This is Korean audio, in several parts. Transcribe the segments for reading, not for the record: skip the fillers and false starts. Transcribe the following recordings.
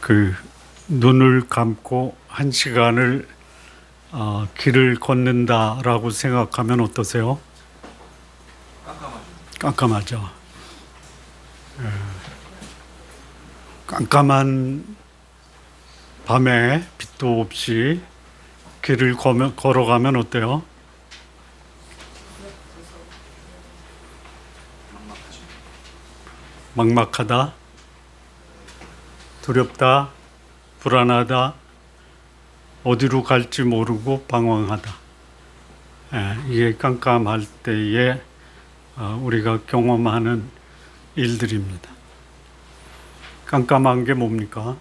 그 눈을 감고 한 시간을 길을 걷는다라고 생각하면 어떠세요? 깜깜하죠. 예. 깜깜한 밤에 빛도 없이 길을 걸어가면 어때요? 막막하다, 두렵다, 불안하다, 어디로 갈지 모르고 방황하다. 이게 깜깜할 때에 우리가 경험하는 일들입니다. 깜깜한 게 뭡니까?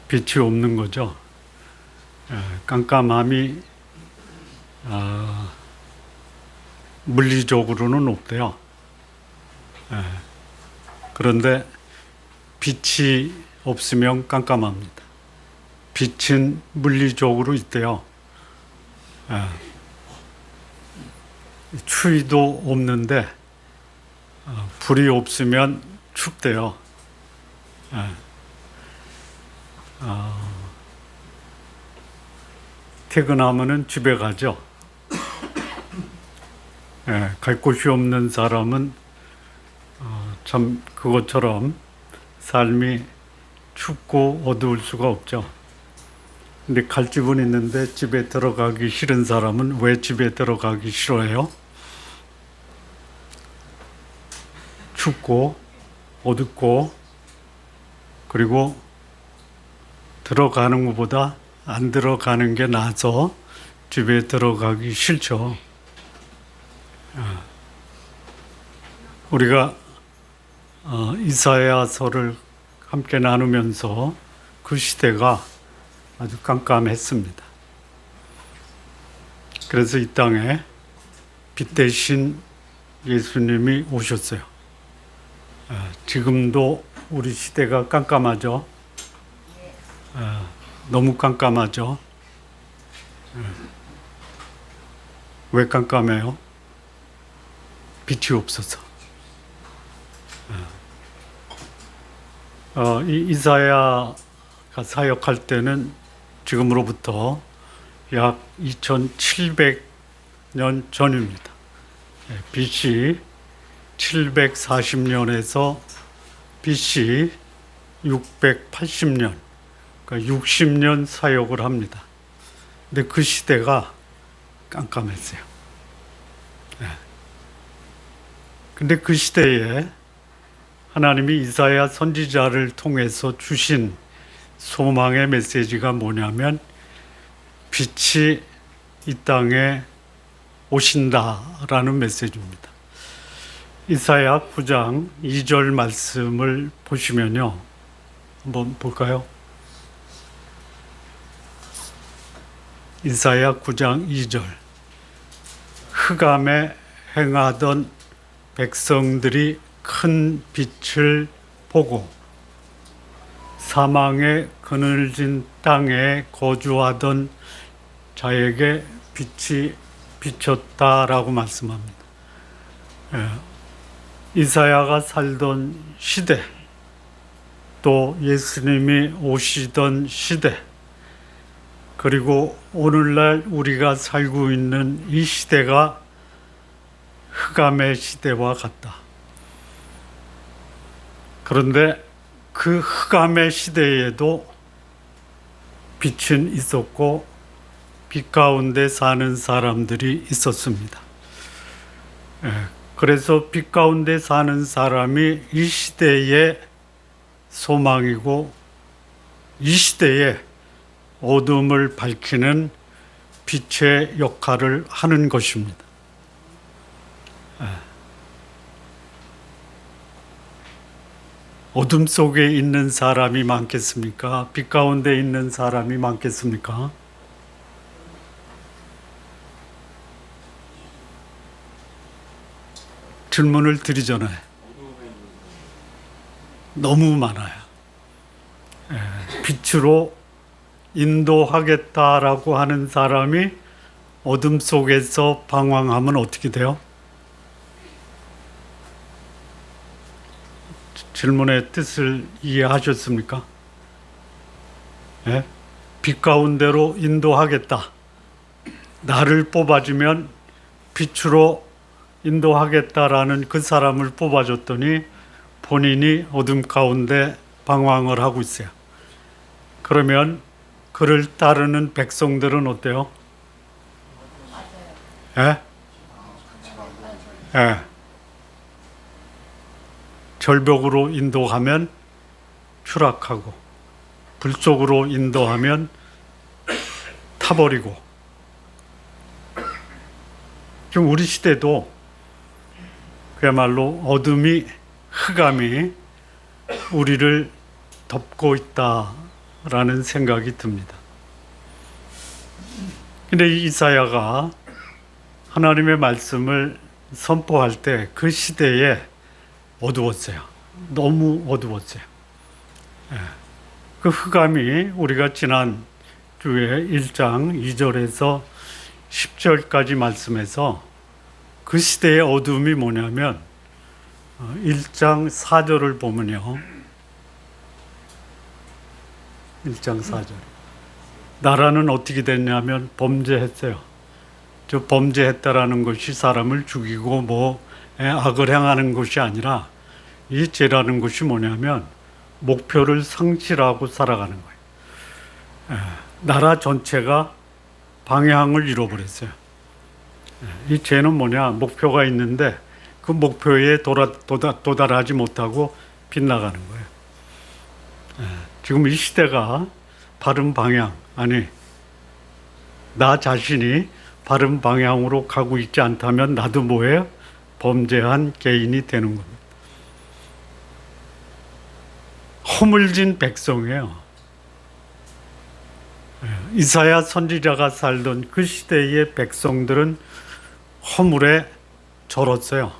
빛이 없는 거죠. 깜깜함이 물리적으로는 없대요. 그런데 빛이 없으면 깜깜합니다. 빛은 물리적으로 있대요. 추위도 없는데 불이 없으면 춥대요. 퇴근하면은 집에 가죠. 갈 곳이 없는 사람은 참 그것처럼 삶이 춥고 어두울 수가 없죠. 근데 갈 집은 있는데 집에 들어가기 싫은 사람은 왜 집에 들어가기 싫어해요? 춥고 어둡고 그리고 들어가는 것보다 안 들어가는 게 나아서 집에 들어가기 싫죠. 우리가 이사야서를 함께 나누면서 그 시대가 아주 깜깜했습니다. 그래서 이 땅에 빛 대신 예수님이 오셨어요. 지금도 우리 시대가 깜깜하죠. 너무 깜깜하죠. 왜 깜깜해요? 빛이 없어서. 이사야가 사역할 때는 지금으로부터 약 2700년 전입니다. BC 740년에서 BC 680년, 그러니까 60년 사역을 합니다. 근데 그 시대가 깜깜했어요. 근데 그 시대에 하나님이 이사야 선지자를 통해서 주신 소망의 메시지가 뭐냐면 빛이 이 땅에 오신다라는 메시지입니다. 이사야 9장 2절 말씀을 보시면요. 한번 볼까요? 이사야 9장 2절. 흑암에 행하던 백성들이 큰 빛을 보고 사망의 그늘진 땅에 거주하던 자에게 빛이 비쳤다라고 말씀합니다. 이사야가 살던 시대, 또 예수님이 오시던 시대, 그리고 오늘날 우리가 살고 있는 이 시대가 흑암의 시대와 같다. 그런데 그 흑암의 시대에도 빛은 있었고 빛 가운데 사는 사람들이 있었습니다. 그래서 빛 가운데 사는 사람이 이 시대의 소망이고 이 시대의 어둠을 밝히는 빛의 역할을 하는 것입니다. 어둠 속에 있는 사람이 많겠습니까? 빛 가운데 있는 사람이 많겠습니까? 질문을 드리잖아요. 너무 많아요. 빛으로 인도하겠다라고 하는 사람이 어둠 속에서 방황하면 어떻게 돼요? 질문의 뜻을 이해하셨습니까? 예? 빛 가운데로 인도하겠다. 나를 뽑아주면 빛으로 인도하겠다라는 그 사람을 뽑아줬더니 본인이 어둠 가운데 방황을 하고 있어요. 그러면 그를 따르는 백성들은 어때요? 예? 예. 절벽으로 인도하면 추락하고 불 속으로 인도하면 타버리고. 지금 우리 시대도 그야말로 어둠이, 흑암이 우리를 덮고 있다라는 생각이 듭니다. 근데 이사야가 하나님의 말씀을 선포할 때 그 시대에 어두웠어요. 너무 어두웠어요. 그 흑암이 우리가 지난 주에 1장 2절에서 10절까지 말씀에서 그 시대의 어둠이 뭐냐면 1장 4절을 보면요. 1장 4절. 나라는 어떻게 됐냐면 범죄했어요. 저 범죄했다라는 것이 사람을 죽이고 악을 행하는 것이 아니라 이 죄라는 것이 뭐냐면 목표를 상실하고 살아가는 거예요. 나라 전체가 방향을 잃어버렸어요. 이 죄는 뭐냐? 목표가 있는데 그 목표에 도달하지 못하고 빗나가는 거예요. 지금 이 시대가 바른 방향, 아니 나 자신이 바른 방향으로 가고 있지 않다면 나도 뭐예요? 범죄한 개인이 되는 겁니다. 허물진 백성이에요. 이사야 선지자가 살던 그 시대의 백성들은 허물에 절었어요.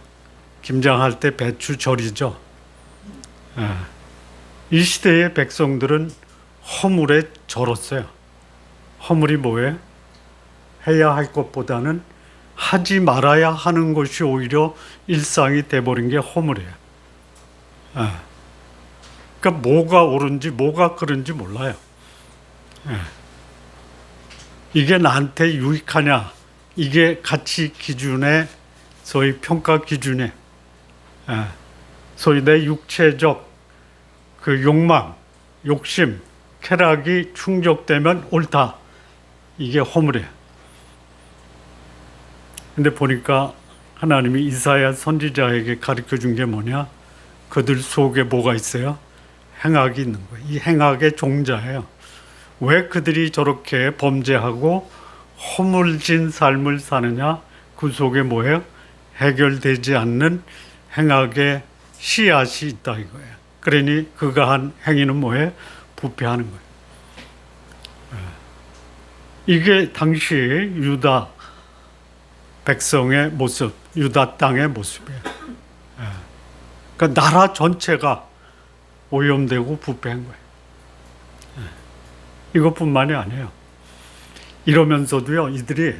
김장할 때 배추 절이죠. 이 시대의 백성들은 허물에 절었어요. 허물이 뭐예요? 해야 할 것보다는 하지 말아야 하는 것이 오히려 일상이 돼버린 게 허물이에요. 그러니까 뭐가 옳은지 뭐가 그른지 몰라요. 이게 나한테 유익하냐, 이게 가치 기준의 소위 평가 기준에 소위 내 육체적 그 욕망, 욕심, 쾌락이 충족되면 옳다. 이게 허물이에요. 근데 보니까 하나님이 이사야 선지자에게 가르쳐 준 게 뭐냐? 그들 속에 뭐가 있어요? 행악이 있는 거예요. 이 행악의 종자예요. 왜 그들이 저렇게 범죄하고 허물진 삶을 사느냐? 그 속에 뭐예요? 해결되지 않는 행악의 씨앗이 있다 이거예요. 그러니 그가 한 행위는 뭐예요? 부패하는 거예요. 이게 당시 유다 백성의 모습, 유다 땅의 모습이에요. 그러니까 나라 전체가 오염되고 부패한 거예요. 이것뿐만이 아니에요. 이러면서도요, 이들이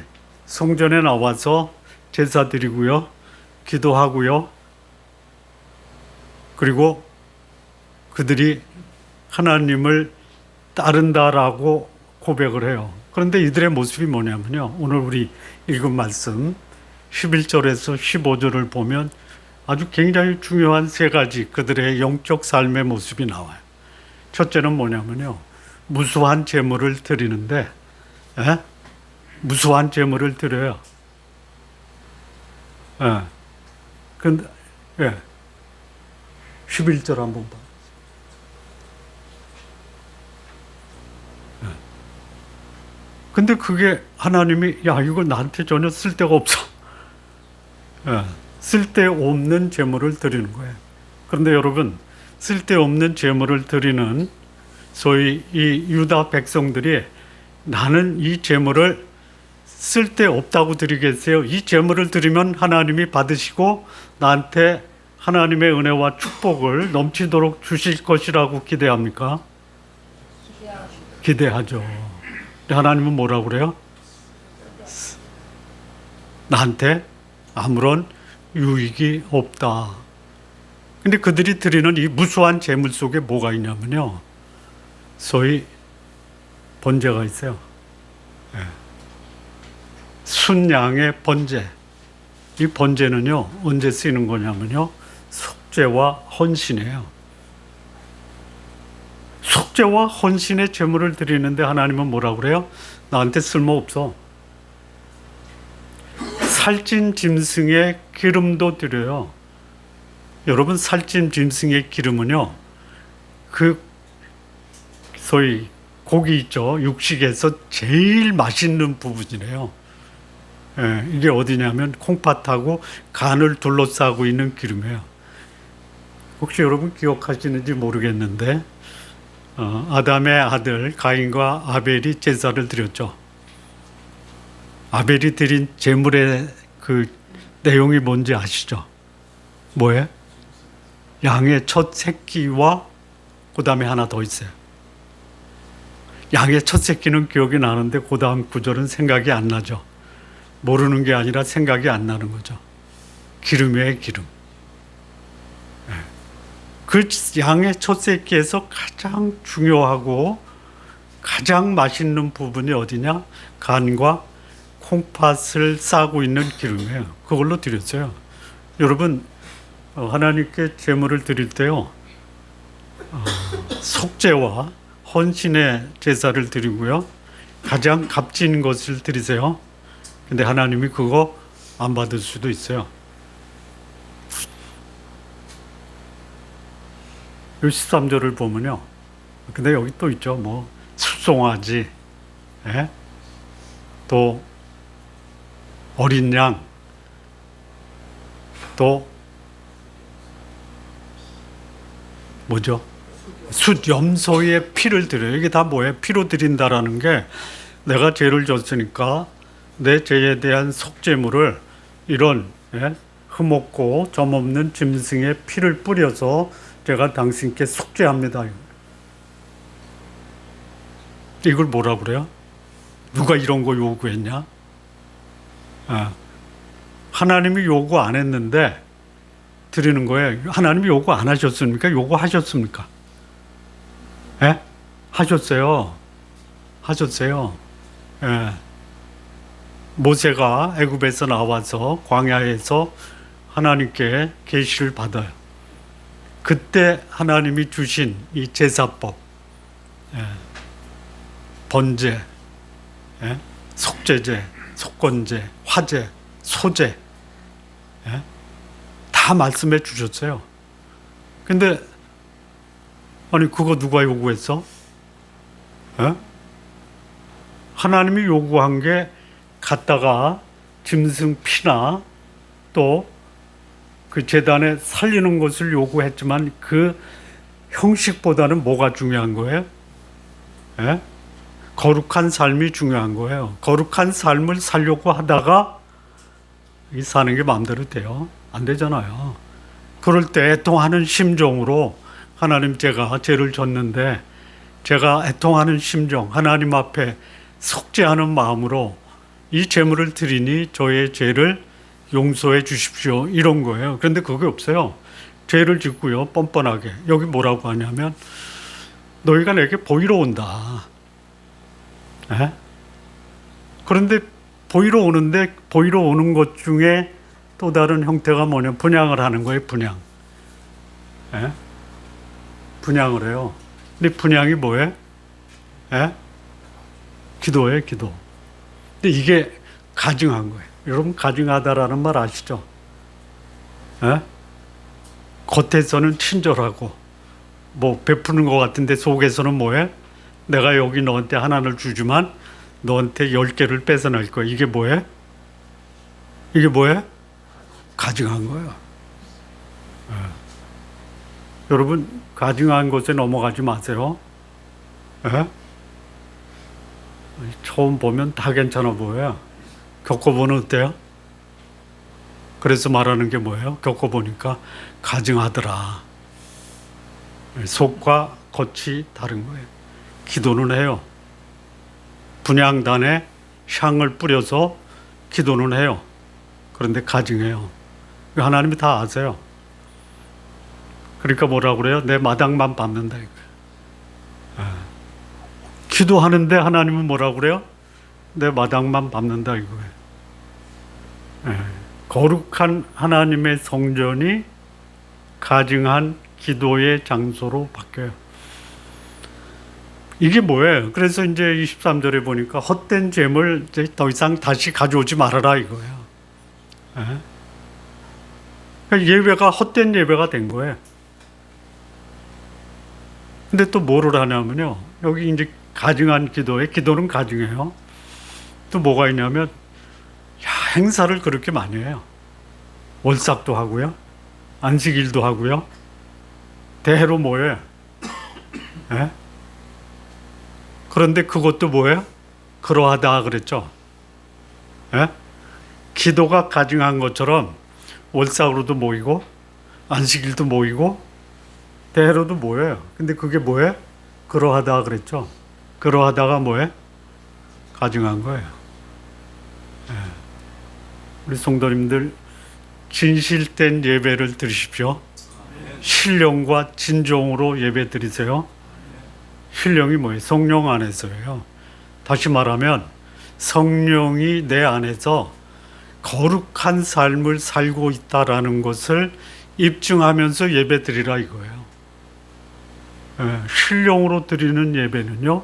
성전에 나와서 제사 드리고요, 기도하고요, 그리고 그들이 하나님을 따른다라고 고백을 해요. 그런데 이들의 모습이 뭐냐면요, 오늘 우리 읽은 말씀 11절에서 15절을 보면 아주 굉장히 중요한 세 가지 그들의 영적 삶의 모습이 나와요. 첫째는 뭐냐면요, 무수한 제물을 드리는데, 무수한 제물을 드려요. 근데 11절 한번 봐. 근데 그게 하나님이 이거 나한테 전혀 쓸데가 없어. 쓸데없는 제물을 드리는 거예요. 그런데 여러분, 쓸데없는 제물을 드리는 소위 이 유다 백성들이 나는 이 제물을 쓸데없다고 드리겠어요? 이 제물을 드리면 하나님이 받으시고 나한테 하나님의 은혜와 축복을 넘치도록 주실 것이라고 기대합니까? 기대하죠. 하나님은 뭐라고 그래요? 나한테 아무런 유익이 없다. 근데 그들이 드리는 이 무수한 제물 속에 뭐가 있냐면요, 소위 번제가 있어요. 예. 순양의 번제. 이 번제는요, 언제 쓰이는 거냐면요, 속죄와 헌신이에요. 속죄와 헌신의 제물을 드리는데 하나님은 뭐라고 그래요? 나한테 쓸모없어. 살찐 짐승의 기름도 드려요. 여러분, 살찐 짐승의 기름은요, 그 소위 고기 있죠, 육식에서 제일 맛있는 부분이래요. 예, 이게 어디냐면 콩팥하고 간을 둘러싸고 있는 기름이에요. 혹시 여러분 기억하시는지 모르겠는데, 아담의 아들 가인과 아벨이 제사를 드렸죠. 아벨이 드린 제물의 그 내용이 뭔지 아시죠? 뭐예요? 양의 첫 새끼와 그 다음에 하나 더 있어요. 양의 첫 새끼는 기억이 나는데 그 다음 구절은 생각이 안 나죠. 모르는 게 아니라 생각이 안 나는 거죠. 기름이에요, 기름. 그 양의 첫 새끼에서 가장 중요하고 가장 맛있는 부분이 어디냐? 간과 콩팥을 싸고 있는 기름이에요. 그걸로 드렸어요. 여러분, 하나님께 제물을 드릴 때요, 속죄와 헌신의 제사를 드리고요, 가장 값진 것을 드리세요. 근데 하나님이 그거 안 받을 수도 있어요. 이 13절을 보면요, 근데 여기 또 있죠. 뭐 숫송아지, 예? 또 어린 양, 또 뭐죠? 숫염소의 피를 드려요. 이게 다 뭐예요? 피로 드린다라는 게, 내가 죄를 졌으니까 내 죄에 대한 속죄물을 이런, 예? 흠없고 점없는 짐승의 피를 뿌려서 제가 당신께 속죄합니다. 이걸 뭐라 그래요? 누가 이런 거 요구했냐? 하나님이 요구 안 했는데 드리는 거예요. 하나님이 요구 안 하셨습니까? 요구하셨습니까? 예? 하셨어요. 하셨어요. 예. 모세가 애굽에서 나와서 광야에서 하나님께 계시를 받아요. 그때 하나님이 주신 이 제사법, 예, 번제, 예, 속죄제, 속건제, 화제, 소제, 예, 다 말씀해 주셨어요. 근데 아니 그거 누가 요구했어? 예? 하나님이 요구한 게 갖다가 짐승 피나 또 그 제단에 살리는 것을 요구했지만 그 형식보다는 뭐가 중요한 거예요? 예? 거룩한 삶이 중요한 거예요. 거룩한 삶을 살려고 하다가 이 사는 게 마음대로 돼요? 안 되잖아요. 그럴 때 애통하는 심정으로, 하나님 제가 죄를 졌는데 제가 애통하는 심정, 하나님 앞에 속죄하는 마음으로 이 제물을 드리니 저의 죄를 용서해 주십시오, 이런 거예요. 그런데 그게 없어요. 죄를 짓고요, 뻔뻔하게 여기 뭐라고 하냐면 너희가 내게 보이러 온다. 에? 그런데 보이러 오는데 보이러 오는 것 중에 또 다른 형태가 뭐냐, 분향을 하는 거예요. 분향. 에? 분향을 해요. 근데 분향이 뭐예요? 에? 기도예요, 기도. 근데 이게 가증한 거예요. 여러분, 가증하다라는 말 아시죠? 에? 겉에서는 친절하고 뭐 베푸는 것 같은데 속에서는 뭐예요? 내가 여기 너한테 하나를 주지만 너한테 10개를 뺏어낼 거야. 이게 뭐예요? 이게 뭐예요? 가증한 거예요. 에. 여러분, 가증한 곳에 넘어가지 마세요. 에? 처음 보면 다 괜찮아 보여요. 겪어보면 어때요? 그래서 말하는 게 뭐예요? 겪어보니까 가증하더라. 속과 겉이 다른 거예요. 기도는 해요. 분향단에 향을 뿌려서 기도는 해요. 그런데 가증해요. 하나님이 다 아세요. 그러니까 뭐라고 그래요? 내 마당만 밟는다 이거예요. 기도하는데 하나님은 뭐라고 그래요? 내 마당만 밟는다 이거예요. 거룩한 하나님의 성전이 가증한 기도의 장소로 바뀌어요. 이게 뭐예요? 그래서 이제 23절에 보니까 헛된 죄물 이제 더 이상 다시 가져오지 말아라 이거예요. 그러니까 예배가 헛된 예배가 된 거예요. 근데 또 뭐를 하냐면요. 여기 이제 가증한 기도는 가증해요. 또 뭐가 있냐면, 행사를 그렇게 많이 해요. 월삭도 하고요. 안식일도 하고요. 대회로 뭐예요? 그런데 그것도 뭐예요? 그러하다 그랬죠. 기도가 가증한 것처럼 월삭으로도 모이고 안식일도 모이고 대회로도 모여요. 근데 그게 뭐예요? 그러하다 그랬죠. 그러하다가 뭐예요? 가증한 거예요. 우리 성도님들 진실된 예배를 드리십시오. 신령과 진정으로 예배 드리세요. 신령이 뭐예요? 성령 안에서예요. 다시 말하면 성령이 내 안에서 거룩한 삶을 살고 있다라는 것을 입증하면서 예배 드리라 이거예요. 신령으로 드리는 예배는요,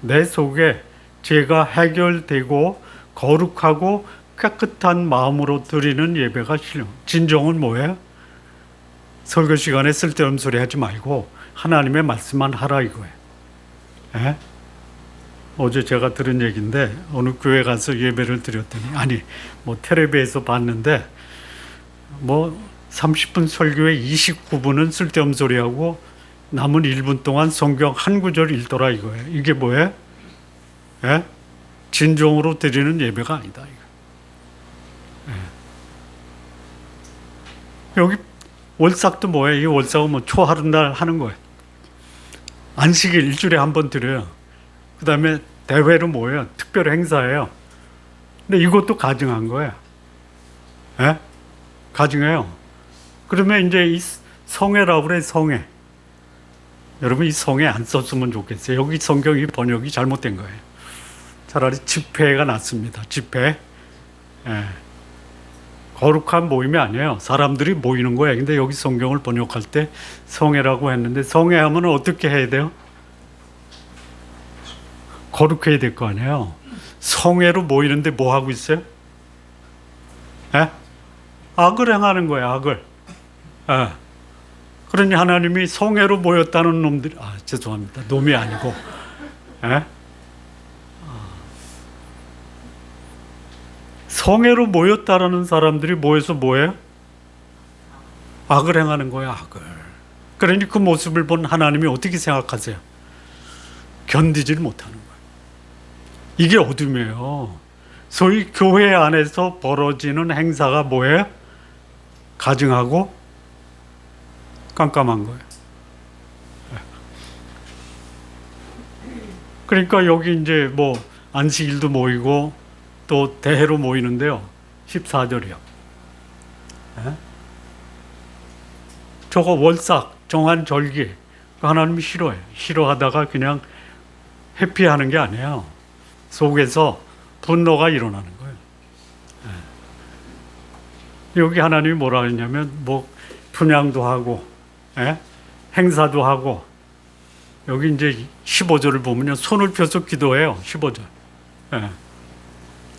내 속에 죄가 해결되고 거룩하고 깨끗한 마음으로 드리는 예배가 신령. 진정은 뭐예요? 설교 시간에 쓸데없는 소리 하지 말고 하나님의 말씀만 하라 이거예요. 어제 제가 들은 얘기인데 어느 교회 가서 예배를 드렸더니 텔레비에서 봤는데 30분 설교에 29분은 쓸데없는 소리하고 남은 1분 동안 성경 한 구절 읽더라 이거예요. 이게 뭐예요? 진정으로 드리는 예배가 아니다 이거. 여기 월삭도 뭐예요? 이 월삭은 초하루날 하는 거예요. 안식일 일주일에 한 번 드려요. 그 다음에 대회로 뭐예요? 특별 행사예요. 근데 이것도 가증한 거예요. 가증해요. 그러면 이제 이 성회라고 그래, 성회. 여러분 이 성회 안 썼으면 좋겠어요. 여기 성경이 번역이 잘못된 거예요. 차라리 집회가 낫습니다. 집회. 거룩한 모임이 아니에요. 사람들이 모이는 거예요. 근데 여기 성경을 번역할 때 성회라고 했는데 성회하면 어떻게 해야 돼요? 거룩해야 될 거 아니에요. 성회로 모이는데 뭐 하고 있어요? 악을 행하는 거예요. 악을. 그러니 하나님이 성회로 모였다는 놈들이 죄송합니다. 놈이 아니고 성회로 모였다라는 사람들이 모여서 뭐예요? 악을 행하는 거예요. 악을. 그러니 그 모습을 본 하나님이 어떻게 생각하세요? 견디질 못하는 거예요. 이게 어둠이에요. 소위 교회 안에서 벌어지는 행사가 뭐예요? 가증하고 깜깜한 거예요. 그러니까 여기 이제 안식일도 모이고 또 대회로 모이는데요. 14절이요. 저거 월삭, 정한 절기 하나님이 싫어해요. 싫어하다가 그냥 회피하는 게 아니에요. 속에서 분노가 일어나는 거예요. 여기 하나님이 뭐라 했냐면 분향도 하고 행사도 하고 여기 이제 15절을 보면요. 손을 펴서 기도해요. 15절.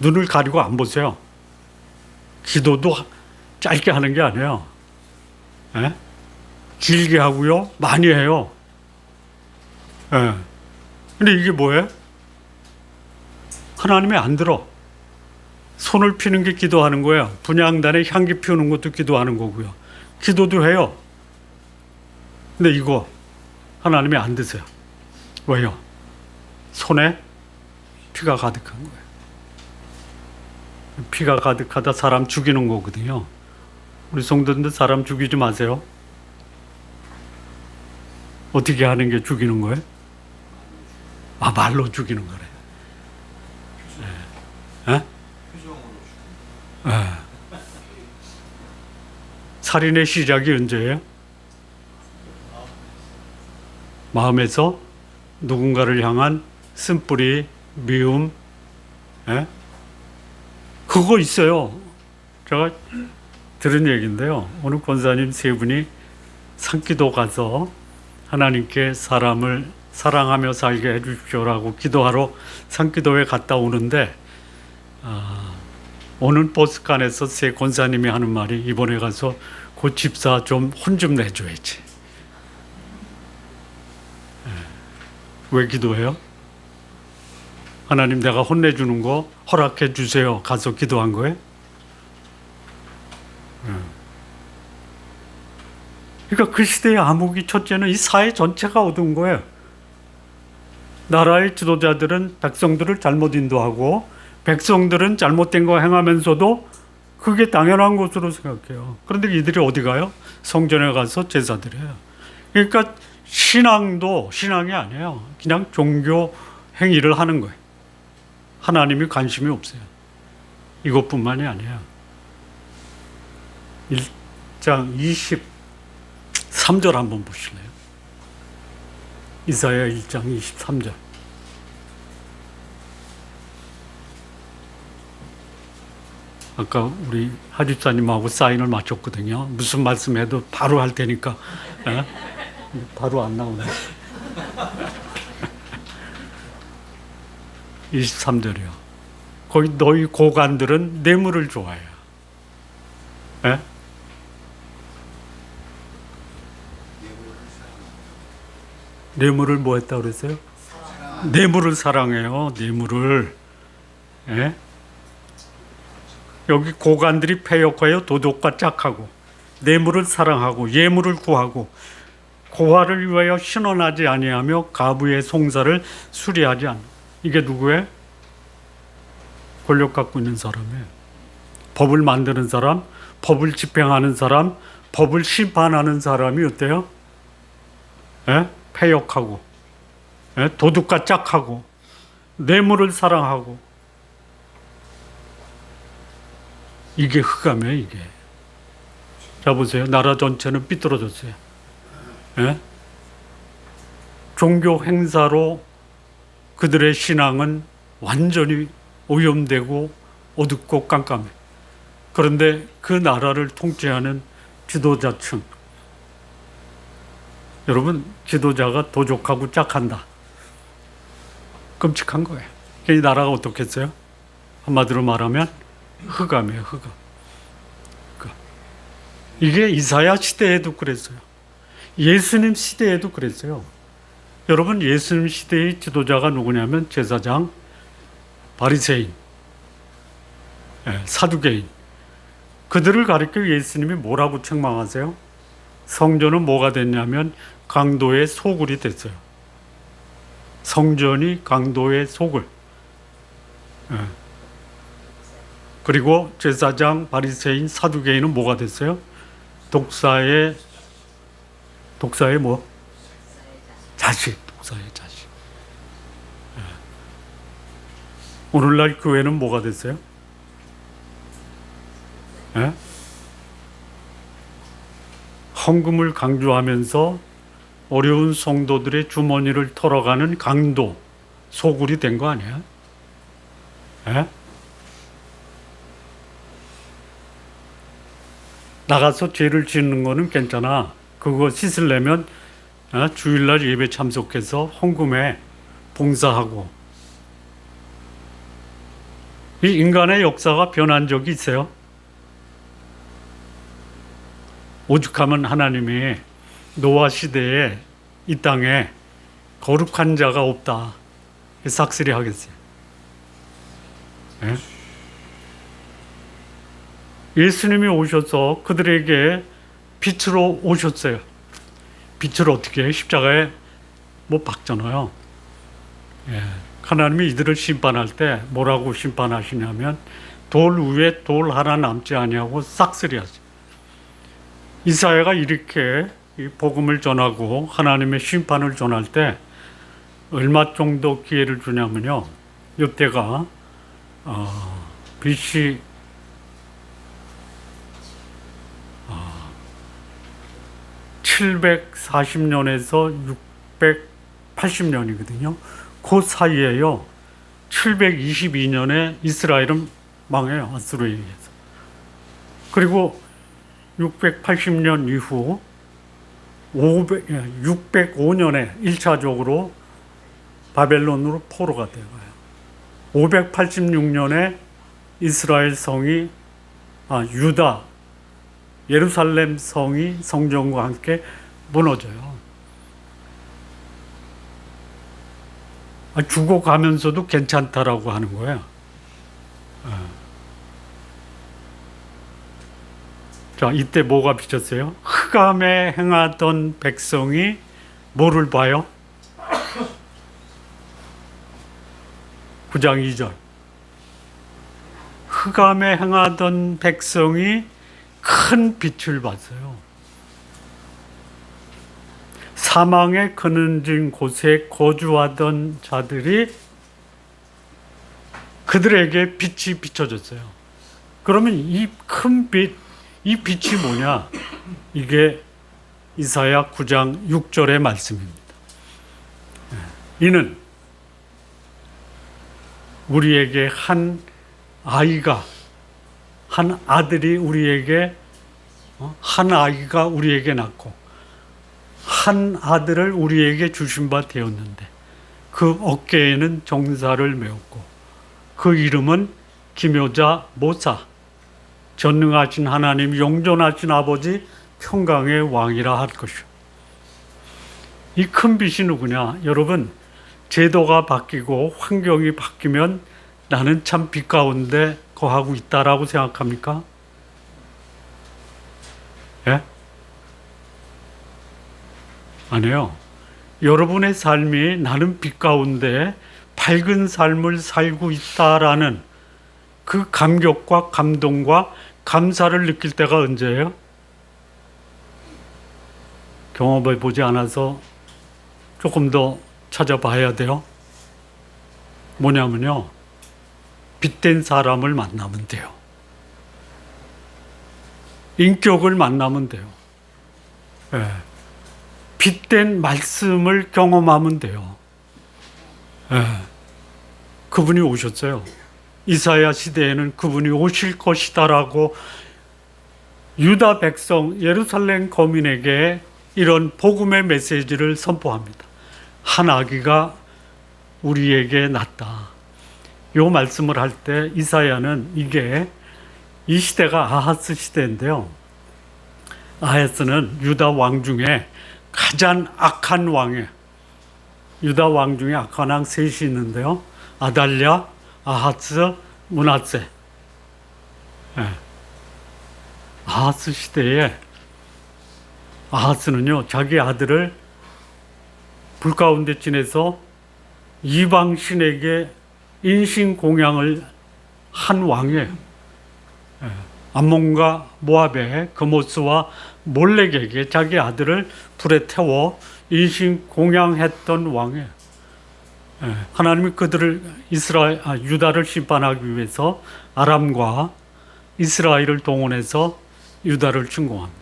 눈을 가리고 안 보세요. 기도도 짧게 하는 게 아니에요. 길게 하고요. 많이 해요. 근데 이게 뭐예요? 하나님이 안 들어. 손을 피는 게 기도하는 거예요. 분향단에 향기 피우는 것도 기도하는 거고요. 기도도 해요. 근데 이거 하나님이 안 드세요. 왜요? 손에 피가 가득한 거예요. 피가 가득하다 사람 죽이는 거거든요. 우리 성도들 사람 죽이지 마세요. 어떻게 하는 게 죽이는 거예요? 말로 죽이는 거래. 살인의 시작이 언제예요? 마음에서 누군가를 향한 쓴뿌리, 미움, 예? 그거 있어요. 제가 들은 얘기인데요. 오늘 권사님 세 분이 산기도 가서 하나님께 사람을 사랑하며 살게 해주십시오라고 기도하러 산기도에 갔다 오는데 오는 버스칸에서 세 권사님이 하는 말이 이번에 가서 그 집사 좀 혼 좀 내줘야지. 왜 기도해요? 하나님 내가 혼내주는 거 허락해 주세요. 가서 기도한 거예요? 그러니까 그 시대의 암흑이 첫째는 이 사회 전체가 어두운 거예요. 나라의 지도자들은 백성들을 잘못 인도하고 백성들은 잘못된 거 행하면서도 그게 당연한 것으로 생각해요. 그런데 이들이 어디 가요? 성전에 가서 제사 드려요. 그러니까 신앙도 신앙이 아니에요. 그냥 종교 행위를 하는 거예요. 하나님이 관심이 없어요. 이것뿐만이 아니에요. 1장 23절 한번 보실래요? 이사야 1장 23절. 아까 우리 하집사님하고 사인을 맞췄거든요. 무슨 말씀해도 바로 할 테니까. 바로 안 나오네. 23절이요. 거기 너희 고관들은 뇌물을 좋아해요. 예? 뇌물을 뭐 했다 그랬어요? 뇌물을 사랑해요. 뇌물을. 예? 여기 고관들이 패역하여 도덕과 짝하고 뇌물을 사랑하고 예물을 구하고 고아를 위하여 신원하지 아니하며 가부의 송사를 수리하지 않는. 이게 누구예요? 권력 갖고 있는 사람이에요. 법을 만드는 사람, 법을 집행하는 사람, 법을 심판하는 사람이 어때요? 예? 패역하고, 예? 도둑과 짝하고, 뇌물을 사랑하고. 이게 흑암이에요, 이게. 자, 보세요. 나라 전체는 삐뚤어졌어요. 예? 종교 행사로 그들의 신앙은 완전히 오염되고 어둡고 깜깜해. 그런데 그 나라를 통치하는 지도자층, 여러분, 지도자가 도적하고 짝한다. 끔찍한 거예요. 이 나라가 어떻겠어요? 한마디로 말하면 흑암이에요, 흑암. 이게 이사야 시대에도 그랬어요. 예수님 시대에도 그랬어요. 여러분, 예수님 시대의 지도자가 누구냐면 제사장, 바리새인, 사두개인. 그들을 가리켜 예수님이 뭐라고 책망하세요? 성전은 뭐가 됐냐면 강도의 소굴이 됐어요. 성전이 강도의 소굴. 그리고 제사장, 바리새인, 사두개인은 뭐가 됐어요? 독사의 뭐? 자식. 독사의 자식. 오늘날 교회는 뭐가 됐어요? 헌금을 강조하면서 어려운 성도들의 주머니를 털어가는 강도, 소굴이 된 거 아니야? 나가서 죄를 짓는 거는 괜찮아. 그거 씻으려면 주일날 예배 참석해서 헌금에 봉사하고. 이 인간의 역사가 변한 적이 있어요. 오죽하면 하나님이 노아 시대에 이 땅에 거룩한 자가 없다 싹쓸이 하겠어요. 예수님이 오셔서 그들에게 빛으로 오셨어요. 빛을 어떻게 해요? 십자가에 못 박잖아요. 하나님이 이들을 심판할 때 뭐라고 심판하시냐면 돌 위에 돌 하나 남지 아니하고 싹쓸이 하죠. 이사야가 이렇게 이 복음을 전하고 하나님의 심판을 전할 때 얼마 정도 기회를 주냐면요. 이때가 BC 740년에서 680년이거든요. 그 사이에요. 722년에 이스라엘은 망해요. 아수르에 의해서. 그리고 680년 이후 605년에 1차적으로 바벨론으로 포로가 되어가요. 586년에 이스라엘 성이 유다 예루살렘 성이 성전과 함께 무너져요. 죽어가면서도 괜찮다라고 하는 거예요. 자, 이때 뭐가 비쳤어요? 흑암에 행하던 백성이 뭐를 봐요? 9장 2절. 흑암에 행하던 백성이 큰 빛을 봤어요. 사망에 그늘진 곳에 거주하던 자들이 그들에게 빛이 비춰졌어요. 그러면 이 큰 빛, 이 빛이 뭐냐? 이게 이사야 9장 6절의 말씀입니다. 이는 우리에게 한 아들이 우리에게 한 아이가 우리에게 낳고 한 아들을 우리에게 주신 바 되었는데 그 어깨에는 정사를 메었고 그 이름은 기묘자 모사 전능하신 하나님 영존하신 아버지 평강의 왕이라 할 것이요. 이 큰 빛이 누구냐? 여러분, 제도가 바뀌고 환경이 바뀌면 나는 참 빛 가운데 거하고 있다라고 생각합니까? 예? 아니요. 여러분의 삶이 나는 빛 가운데 밝은 삶을 살고 있다라는 그 감격과 감동과 감사를 느낄 때가 언제예요? 경험해 보지 않아서 조금 더 찾아봐야 돼요. 뭐냐면요. 빛된 사람을 만나면 돼요. 인격을 만나면 돼요. 예. 빛된 말씀을 경험하면 돼요. 예. 그분이 오셨어요. 이사야 시대에는 그분이 오실 것이다라고 유다 백성 예루살렘 거민에게 이런 복음의 메시지를 선포합니다. 한 아기가 우리에게 났다. 이 말씀을 할 때 이사야는 이 시대가 아하스 시대인데요. 아하스는 유다 왕 중에 가장 악한 왕이에요. 유다 왕 중에 악한 왕 셋이 있는데요. 아달랴, 아하스, 므낫세. 네. 아하스 시대에 아하스는요, 자기 아들을 불 가운데 지내서 이방 신에게 인신 공양을 한 왕이에요. 암몬과 모압의 그모스와 몰렉에게 자기 아들을 불에 태워 인신 공양했던 왕이에요. 하나님이 그들을 유다를 심판하기 위해서 아람과 이스라엘을 동원해서 유다를 침공합니다.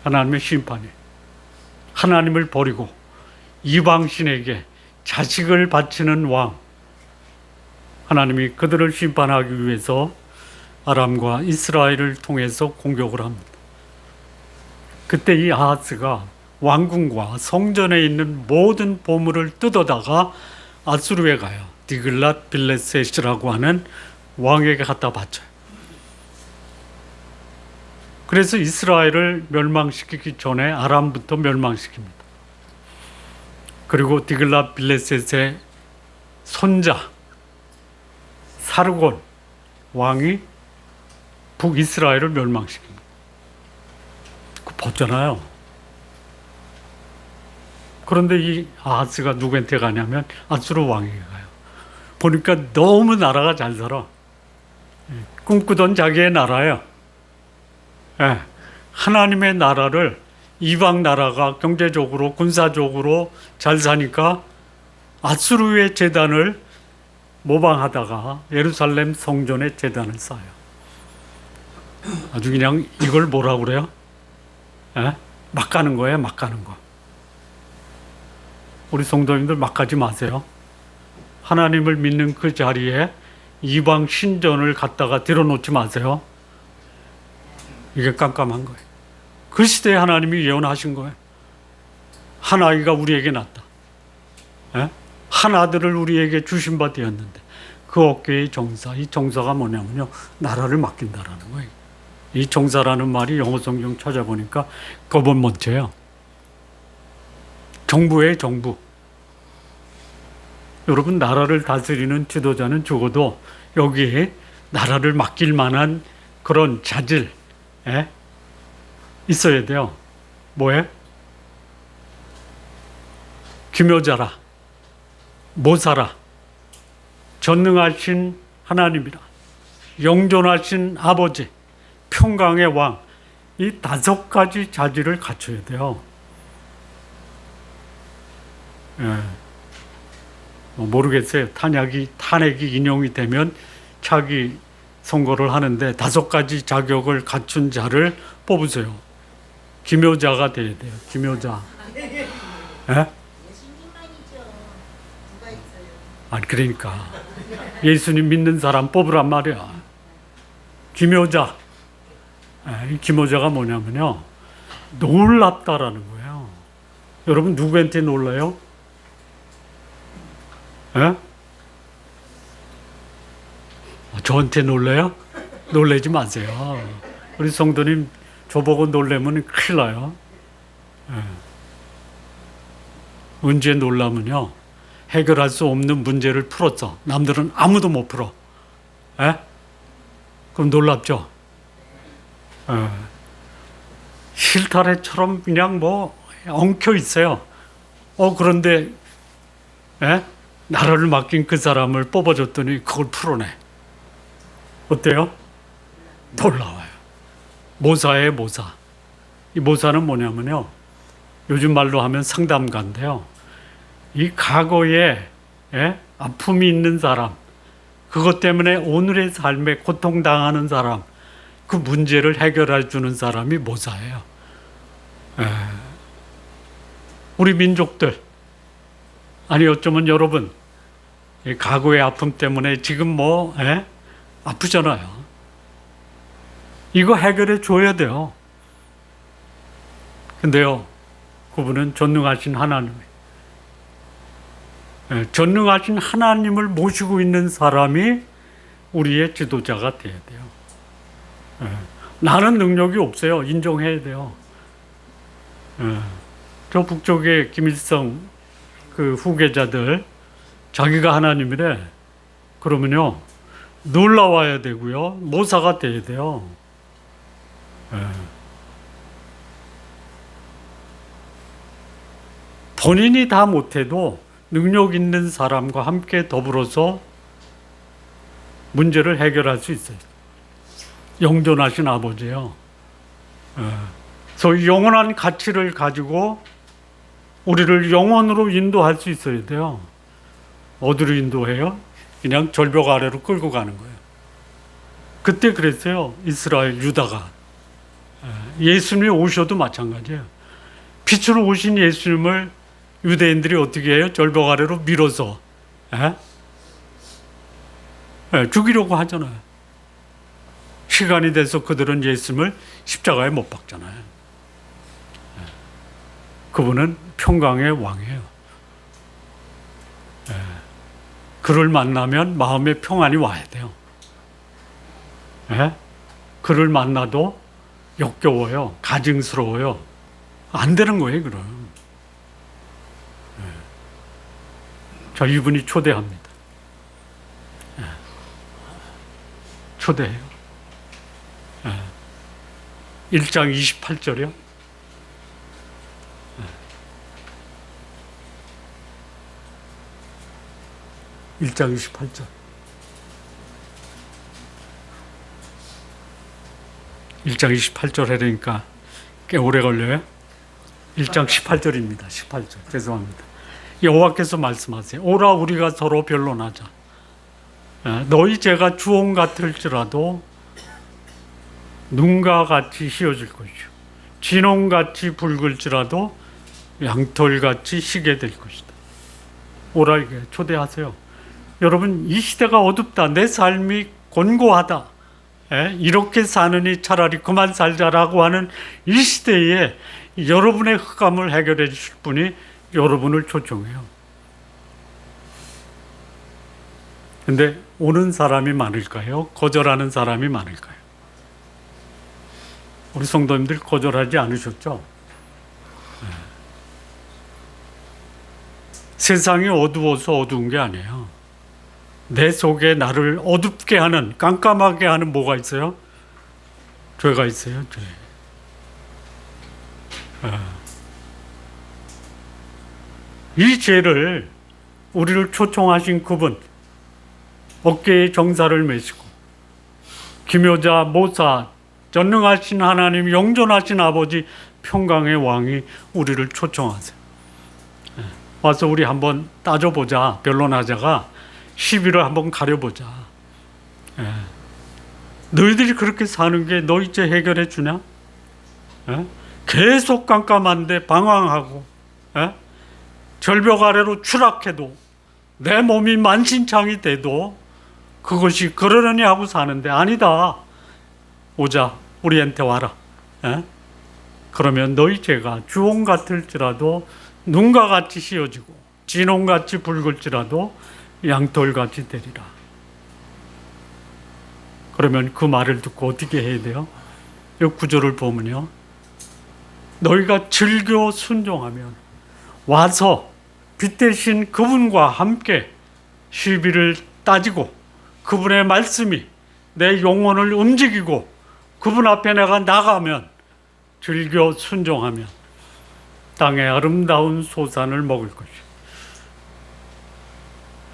하나님의 심판이 하나님을 버리고 이방신에게 자식을 바치는 왕, 하나님이 그들을 심판하기 위해서 아람과 이스라엘을 통해서 공격을 합니다. 그때 이 아하스가 왕궁과 성전에 있는 모든 보물을 뜯어다가 아수르에 가요. 디글랏 빌레셋이라고 하는 왕에게 갖다 바쳐요. 그래서 이스라엘을 멸망시키기 전에 아람부터 멸망시킵니다. 그리고 디글랏 빌레셋의 손자 사르곤 왕이 북이스라엘을 멸망시킵니다. 그거 봤잖아요. 그런데 이 아하스가 누구한테 가냐면 아수르 왕에게 가요. 보니까 너무 나라가 잘 살아. 꿈꾸던 자기의 나라예요. 하나님의 나라를 이방 나라가 경제적으로 군사적으로 잘 사니까 아수르의 제단을 모방하다가 예루살렘 성전에 제단을 쌓아요. 아주 그냥 이걸 뭐라고 그래요? 막 가는 거예요, 막 가는 거. 우리 성도님들 막 가지 마세요. 하나님을 믿는 그 자리에 이방 신전을 갖다가 들여놓지 마세요. 이게 깜깜한 거예요. 그 시대에 하나님이 예언하신 거예요. 한 아이가 우리에게 낳았다. 예? 한 아들을 우리에게 주신 바 되었는데 그 어깨의 정사, 이 정사가 뭐냐면요, 나라를 맡긴다라는 거예요. 이 정사라는 말이 영어 성경 찾아보니까 거버먼트예요. 정부의 정부. 여러분, 나라를 다스리는 지도자는 적어도 여기에 나라를 맡길 만한 그런 자질 있어야 돼요. 뭐에? 기묘자라, 모사라, 전능하신 하나님이라, 영존하신 아버지, 평강의 왕, 이 5가지 자질을 갖춰야 돼요. 모르겠어요. 탄핵이 인용이 되면 차기 선거를 하는데 5가지 자격을 갖춘 자를 뽑으세요. 기묘자가 돼야 돼요. 기묘자. 아니, 그러니까 예수님 믿는 사람 뽑으란 말이야. 기묘자. 이 기묘자가 뭐냐면요, 놀랍다라는 거예요. 여러분, 누구한테 놀라요? 저한테 놀래요? 놀래지 마세요. 우리 성도님 저보고 놀래면 큰일 나요. 언제 놀라면요, 해결할 수 없는 문제를 풀었어. 남들은 아무도 못 풀어. 그럼 놀랍죠? 실타래처럼 그냥 엉켜 있어요. 그런데 나라를 맡긴 그 사람을 뽑아줬더니 그걸 풀어내. 어때요? 놀라워요. 모사예요, 모사. 이 모사는 뭐냐면요, 요즘 말로 하면 상담가인데요, 이 과거에 아픔이 있는 사람, 그것 때문에 오늘의 삶에 고통당하는 사람, 그 문제를 해결해 주는 사람이 모사예요. 우리 민족들, 아니 어쩌면 여러분, 이 과거의 아픔 때문에 지금 아프잖아요. 이거 해결해 줘야 돼요. 근데요, 그분은 전능하신 하나님, 전능하신 하나님을 모시고 있는 사람이 우리의 지도자가 돼야 돼요. 나는 능력이 없어요. 인정해야 돼요. 저 북쪽의 김일성 그 후계자들, 자기가 하나님이래. 그러면요, 놀라워야 되고요, 모사가 돼야 돼요. 본인이 다 못해도 능력 있는 사람과 함께 더불어서 문제를 해결할 수 있어요. 영존하신 아버지예요. 그래서 영원한 가치를 가지고 우리를 영원으로 인도할 수 있어야 돼요. 어디로 인도해요? 그냥 절벽 아래로 끌고 가는 거예요. 그때 그랬어요. 이스라엘, 유다가. 예수님이 오셔도 마찬가지예요. 빛으로 오신 예수님을 유대인들이 어떻게 해요? 절벽 아래로 밀어서 죽이려고 하잖아요. 시간이 돼서 그들은 예수님을 십자가에 못 박잖아요. 그분은 평강의 왕이에요. 그를 만나면 마음에 평안이 와야 돼요. 그를 만나도 역겨워요. 가증스러워요. 안 되는 거예요, 그럼. 자, 이분이 초대합니다. 초대해요. 1장 28절이요. 1장 28절. 1장 28절 해라니까 꽤 오래 걸려요. 1장 18절입니다. 18절. 죄송합니다. 여호와께서 말씀하세요. 오라 우리가 서로 변론하자. 너희 죄가 주홍 같을지라도 눈과 같이 희어질 것이요 진홍같이 붉을지라도 양털같이 희게 될 것이다. 오라 이게 초대하세요. 여러분, 이 시대가 어둡다. 내 삶이 곤고하다. 이렇게 사느니 차라리 그만 살자라고 하는 이 시대에 여러분의 흑암을 해결해 주실 분이 여러분을 초청해요. 근데 오는 사람이 많을까요? 거절하는 사람이 많을까요? 우리 성도님들 거절하지 않으셨죠? 세상이 어두워서 어두운 게 아니에요. 내 속에 나를 어둡게 하는, 깜깜하게 하는 뭐가 있어요? 죄가 있어요, 죄. 이 죄를 우리를 초청하신 그분, 어깨에 정사를 메시고 기묘자, 모사, 전능하신 하나님, 영존하신 아버지, 평강의 왕이 우리를 초청하세요. 와서 우리 한번 따져보자, 변론하자가 시비를 한번 가려보자. 너희들이 그렇게 사는 게 너희 죄 해결해 주냐? 계속 깜깜한데 방황하고 절벽 아래로 추락해도 내 몸이 만신창이 돼도 그것이 그러려니 하고 사는데 아니다. 오자, 우리한테 와라. 그러면 너희 죄가 주홍 같을지라도 눈과 같이 씌어지고 진홍같이 붉을지라도 양털같이 되리라. 그러면 그 말을 듣고 어떻게 해야 돼요? 이 구절을 보면요, 너희가 즐겨 순종하면 와서 빛 대신 그분과 함께 시비를 따지고 그분의 말씀이 내 영혼을 움직이고 그분 앞에 내가 나가면, 즐겨 순종하면 땅의 아름다운 소산을 먹을 것이요.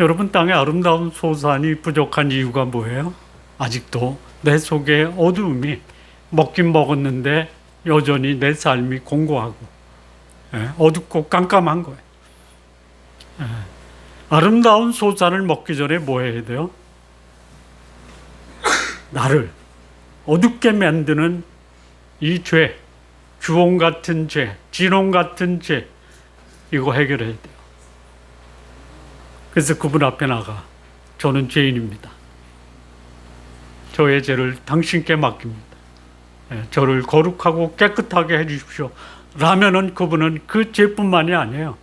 여러분, 땅의 아름다운 소산이 부족한 이유가 뭐예요? 아직도 내 속에 어두움이, 먹긴 먹었는데 여전히 내 삶이 공고하고 어둡고 깜깜한 거예요. 아름다운 소산을 먹기 전에 뭐 해야 돼요? 나를 어둡게 만드는 이 죄, 주홍 같은 죄, 진홍 같은 죄, 이거 해결해야 돼요. 그래서 그분 앞에 나가, 저는 죄인입니다. 저의 죄를 당신께 맡깁니다. 저를 거룩하고 깨끗하게 해주십시오. 라면은 그분은 그 죄뿐만이 아니에요.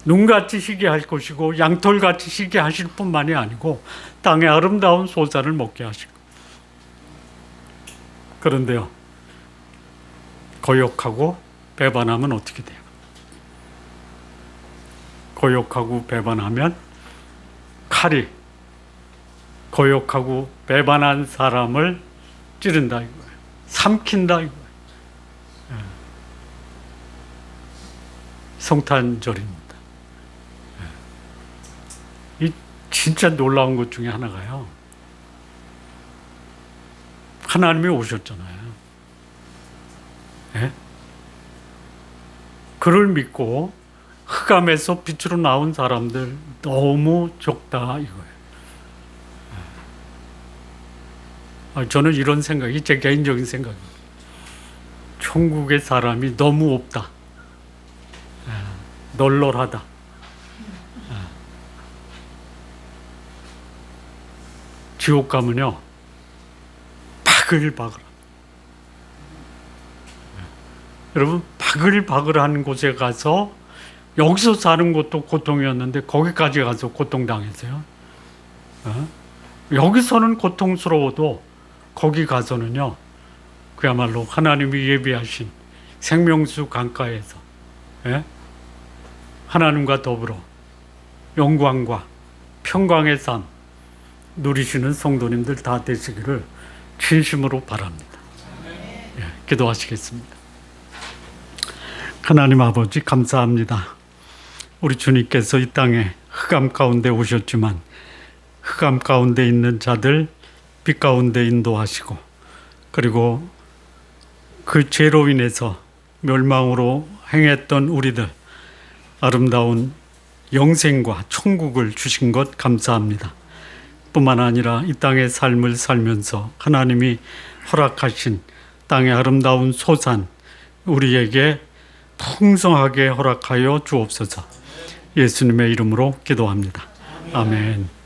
눈같이 시게 할 것이고 양털같이 시게 하실 뿐만이 아니고 땅의 아름다운 소산을 먹게 하시고. 그런데요, 거역하고 배반하면 어떻게 돼요? 거역하고 배반하면 칼이 거역하고 배반한 사람을 찌른다 이거예요. 삼킨다 이거예요. 성탄절입니다. 이 진짜 놀라운 것 중에 하나가요, 하나님이 오셨잖아요. 그를 믿고 흑암에서 빛으로 나온 사람들 너무 적다 이거예요. 저는 이런 생각이 제 개인적인 생각입니다. 천국의 사람이 너무 없다. 널널하다. 지옥 가면요, 바글바글. 여러분, 바글바글한 곳에 가서, 여기서 사는 것도 고통이었는데 거기까지 가서 고통당했어요. 여기서는 고통스러워도 거기 가서는요, 그야말로 하나님이 예비하신 생명수 강가에서 하나님과 더불어 영광과 평강의 삶 누리시는 성도님들 다 되시기를 진심으로 바랍니다. 기도하시겠습니다. 하나님 아버지, 감사합니다. 우리 주님께서 이 땅에 흑암 가운데 오셨지만 흑암 가운데 있는 자들 빛 가운데 인도하시고, 그리고 그 죄로 인해서 멸망으로 행했던 우리들 아름다운 영생과 천국을 주신 것 감사합니다. 뿐만 아니라 이 땅의 삶을 살면서 하나님이 허락하신 땅의 아름다운 소산 우리에게 풍성하게 허락하여 주옵소서. 예수님의 이름으로 기도합니다. 아멘.